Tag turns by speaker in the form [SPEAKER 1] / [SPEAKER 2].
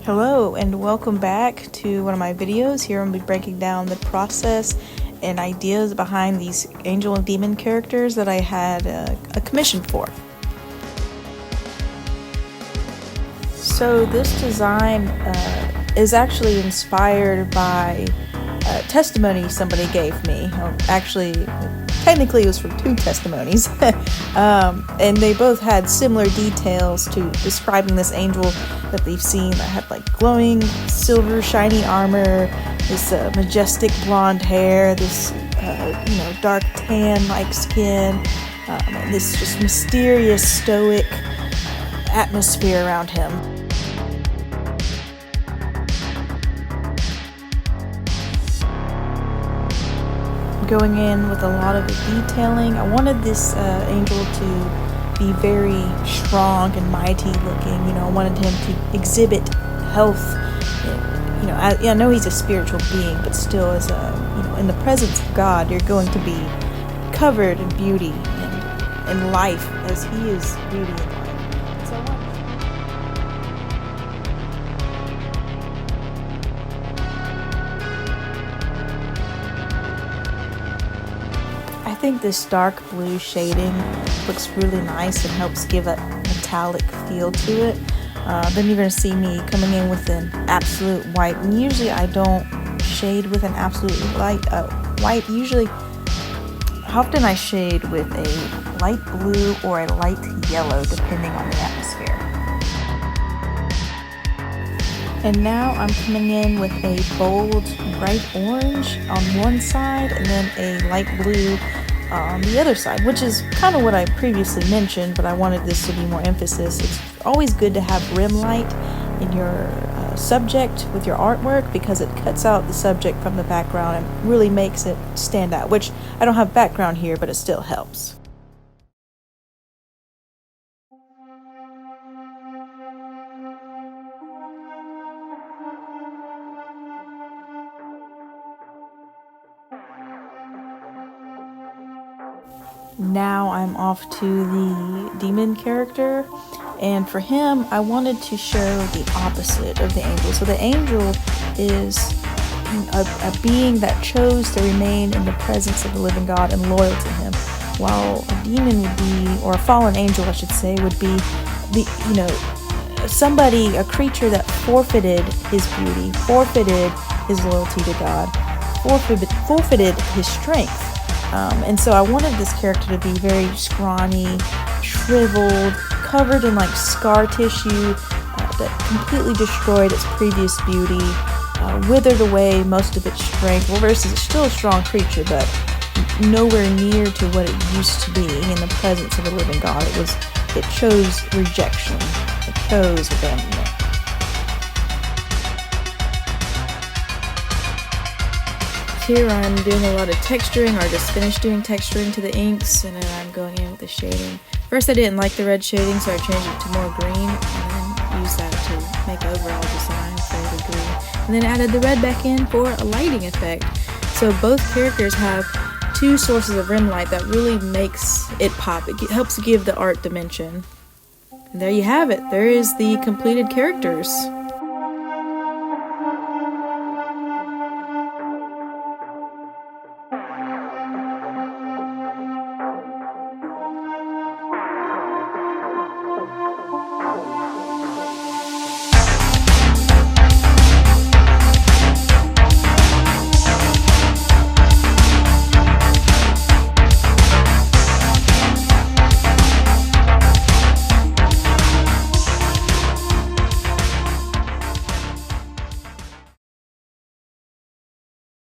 [SPEAKER 1] Hello and welcome back to one of my videos. Here I'm going to be breaking down the process and ideas behind these angel and demon characters that I had a commission for. So this design is actually inspired by a testimony somebody gave me. Technically it was from two testimonies. And they both had similar details to describing this angel that they've seen that had like glowing silver shiny armor, this majestic blonde hair, this dark tan like skin, and this just mysterious stoic atmosphere around him. Going in with a lot of the detailing. I wanted this angel to be very strong and mighty looking. I wanted him to exhibit health. I know he's a spiritual being, but still, as in the presence of God, you're going to be covered in beauty and life, as He is beauty and life. I think this dark blue shading looks really nice and helps give a metallic feel to it. Then you're going to see me coming in with an absolute white. And usually I don't shade with an absolute light white. Usually, often I shade with a light blue or a light yellow, depending on the atmosphere. And now I'm coming in with a bold, bright orange on one side and then a light blue on the other side, which is kind of what I previously mentioned, but I wanted this to be more emphasis. It's always good to have rim light in your subject with your artwork because it cuts out the subject from the background and really makes it stand out, which I don't have background here, but it still helps. Now I'm off to the demon character, and for him I wanted to show the opposite of the angel. So the angel is a being that chose to remain in the presence of the living God and loyal to Him, while a demon would be, or a fallen angel I should say, would be a creature that forfeited his beauty, forfeited his loyalty to God, forfeited his strength. And so I wanted this character to be very scrawny, shriveled, covered in like scar tissue that completely destroyed its previous beauty, withered away most of its strength. Well, versus it's still a strong creature, but nowhere near to what it used to be in the presence of the living God. It chose rejection. It chose abandonment. Here I'm doing a lot of texturing, or just finished doing texturing to the inks, and then I'm going in with the shading. First I didn't like the red shading, so I changed it to more green, and then used that to make overall design fairly green. And then added the red back in for a lighting effect. So both characters have two sources of rim light that really makes it pop. It helps give the art dimension. And there you have it. There is the completed characters.